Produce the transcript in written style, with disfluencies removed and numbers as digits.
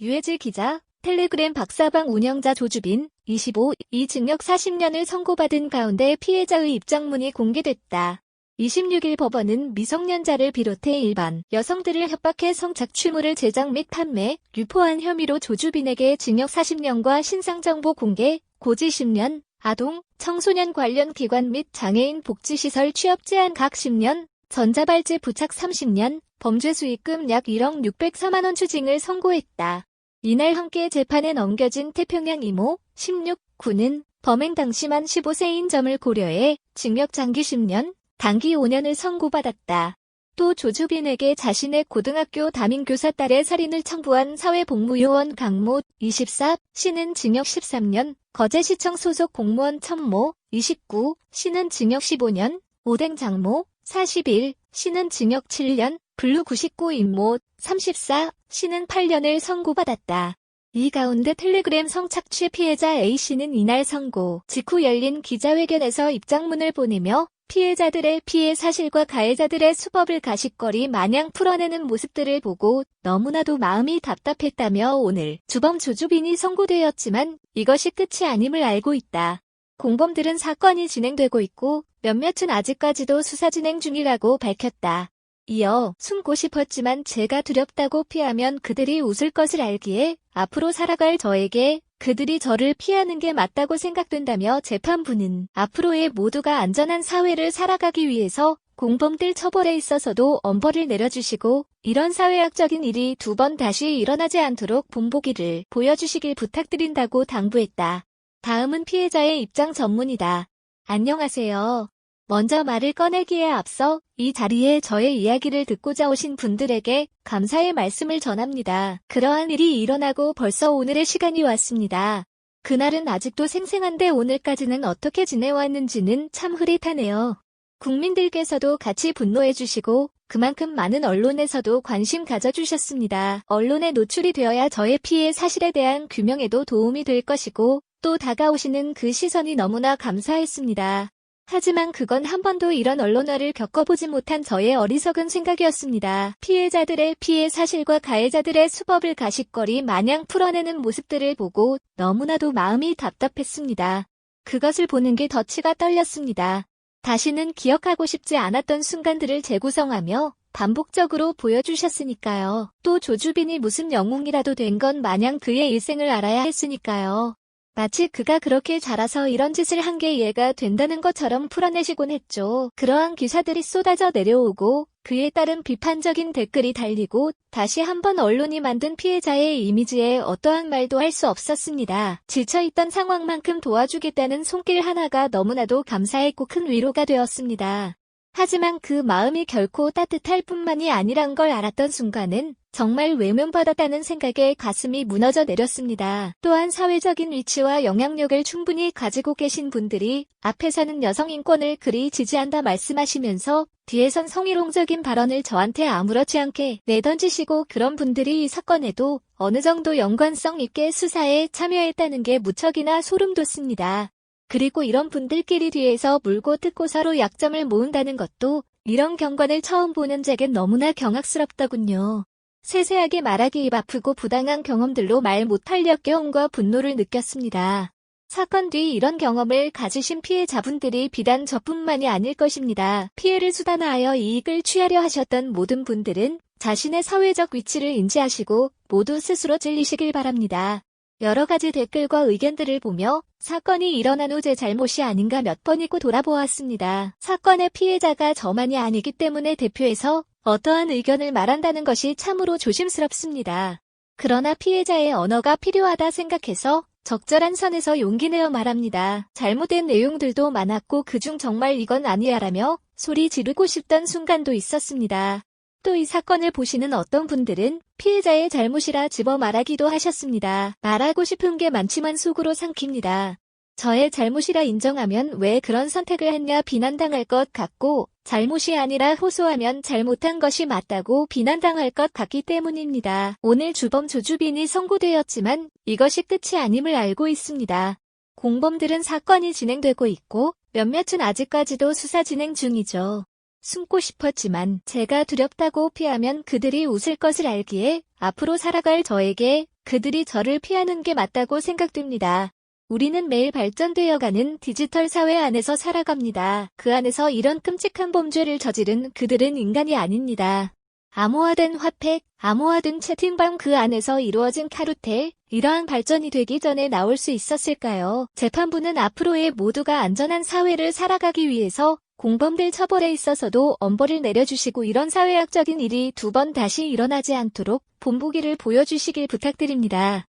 유해질 기자, 텔레그램 박사방 운영자 조주빈, 25, 이 징역 40년을 선고받은 가운데 피해자의 입장문이 공개됐다. 26일 법원은 미성년자를 비롯해 일반 여성들을 협박해 성착취물을 제작 및 판매, 유포한 혐의로 조주빈에게 징역 40년과 신상정보 공개, 고지 10년, 아동, 청소년 관련 기관 및 장애인 복지시설 취업 제한 각 10년, 전자발찌 부착 30년, 범죄 수익금 약 1억 604만 원 추징을 선고했다. 이날 함께 재판에 넘겨진 태평양 이모, 16, 군은 범행 당시만 15세인 점을 고려해 징역 장기 10년, 단기 5년을 선고받았다. 또 조주빈에게 자신의 고등학교 담임교사 딸의 살인을 청부한 사회복무요원 강모, 24, 씨는 징역 13년, 거제시청 소속 공무원 천모, 29, 씨는 징역 15년, 오뎅 장모, 41, 씨는 징역 7년, 블루 99 임모, 34, 씨는 8년을 선고받았다. 이 가운데 텔레그램 성착취 피해자 A씨는 이날 선고 직후 열린 기자회견에서 입장문을 보내며 피해자들의 피해 사실과 가해자들의 수법을 가십거리 마냥 풀어내는 모습들을 보고 너무나도 마음이 답답했다며 오늘 주범 조주빈이 선고되었지만 이것이 끝이 아님을 알고 있다. 공범들은 사건이 진행되고 있고 몇몇은 아직까지도 수사 진행 중이라고 밝혔다. 이어 숨고 싶었지만 제가 두렵다고 피하면 그들이 웃을 것을 알기에 앞으로 살아갈 저에게 그들이 저를 피하는 게 맞다고 생각된다며 재판부는 앞으로의 모두가 안전한 사회를 살아가기 위해서 공범들 처벌에 있어서도 엄벌을 내려주시고 이런 사회학적인 일이 두 번 다시 일어나지 않도록 본보기를 보여주시길 부탁드린다고 당부했다. 다음은 피해자의 입장 전문이다. 안녕하세요. 먼저 말을 꺼내기에 앞서 이 자리에 저의 이야기를 듣고자 오신 분들에게 감사의 말씀을 전합니다. 그러한 일이 일어나고 벌써 오늘의 시간이 왔습니다. 그날은 아직도 생생한데 오늘까지는 어떻게 지내왔는지는 참 흐릿하네요. 국민들께서도 같이 분노해주시고 그만큼 많은 언론에서도 관심 가져주셨습니다. 언론에 노출이 되어야 저의 피해 사실에 대한 규명에도 도움이 될 것이고 또 다가오시는 그 시선이 너무나 감사했습니다. 하지만 그건 한 번도 이런 언론화를 겪어보지 못한 저의 어리석은 생각이었습니다. 피해자들의 피해 사실과 가해자들의 수법을 가십거리 마냥 풀어내는 모습들을 보고 너무나도 마음이 답답했습니다. 그것을 보는 게 덫이가 떨렸습니다. 다시는 기억하고 싶지 않았던 순간들을 재구성하며 반복적으로 보여주셨으니까요. 또 조주빈이 무슨 영웅이라도 된 건 마냥 그의 일생을 알아야 했으니까요. 마치 그가 그렇게 자라서 이런 짓을 한 게 이해가 된다는 것처럼 풀어내시곤 했죠. 그러한 기사들이 쏟아져 내려오고 그에 따른 비판적인 댓글이 달리고 다시 한번 언론이 만든 피해자의 이미지에 어떠한 말도 할 수 없었습니다. 지쳐있던 상황만큼 도와주겠다는 손길 하나가 너무나도 감사했고 큰 위로가 되었습니다. 하지만 그 마음이 결코 따뜻할 뿐만이 아니란 걸 알았던 순간은 정말 외면받았다는 생각에 가슴이 무너져 내렸습니다. 또한 사회적인 위치와 영향력을 충분히 가지고 계신 분들이 앞에서는 여성 인권을 그리 지지한다 말씀하시면서 뒤에선 성희롱적인 발언을 저한테 아무렇지 않게 내던지시고 그런 분들이 이 사건에도 어느 정도 연관성 있게 수사에 참여했다는 게 무척이나 소름 돋습니다. 그리고 이런 분들끼리 뒤에서 물고 뜯고 서로 약점을 모은다는 것도 이런 경관을 처음 보는 제겐 너무나 경악스럽더군요. 세세하게 말하기 입 아프고 부당한 경험들로 말 못할 역겨움과 분노를 느꼈습니다. 사건 뒤 이런 경험을 가지신 피해자분들이 비단 저뿐만이 아닐 것입니다. 피해를 수단화하여 이익을 취하려 하셨던 모든 분들은 자신의 사회적 위치를 인지하시고 모두 스스로 찔리시길 바랍니다. 여러 가지 댓글과 의견들을 보며 사건이 일어난 후 제 잘못이 아닌가 몇 번이고 돌아보았습니다. 사건의 피해자가 저만이 아니기 때문에 대표해서 어떠한 의견을 말한다는 것이 참으로 조심스럽습니다. 그러나 피해자의 언어가 필요하다 생각해서 적절한 선에서 용기 내어 말합니다. 잘못된 내용들도 많았고 그중 정말 이건 아니야라며 소리 지르고 싶던 순간도 있었습니다. 또 이 사건을 보시는 어떤 분들은 피해자의 잘못이라 집어 말하기도 하셨습니다. 말하고 싶은 게 많지만 속으로 삼킵니다. 저의 잘못이라 인정하면 왜 그런 선택을 했냐 비난당할 것 같고, 잘못이 아니라 호소하면 잘못한 것이 맞다고 비난당할 것 같기 때문입니다. 오늘 주범 조주빈이 선고되었지만 이것이 끝이 아님을 알고 있습니다. 공범들은 사건이 진행되고 있고 몇몇은 아직까지도 수사 진행 중이죠. 숨고 싶었지만 제가 두렵다고 피하면 그들이 웃을 것을 알기에 앞으로 살아갈 저에게 그들이 저를 피하는 게 맞다고 생각됩니다. 우리는 매일 발전되어가는 디지털 사회 안에서 살아갑니다. 그 안에서 이런 끔찍한 범죄를 저지른 그들은 인간이 아닙니다. 암호화된 화폐, 암호화된 채팅방 그 안에서 이루어진 카루텔, 이러한 발전이 되기 전에 나올 수 있었을까요? 재판부는 앞으로의 모두가 안전한 사회를 살아가기 위해서 공범들 처벌에 있어서도 엄벌을 내려주시고 이런 사회학적인 일이 두 번 다시 일어나지 않도록 본보기를 보여주시길 부탁드립니다.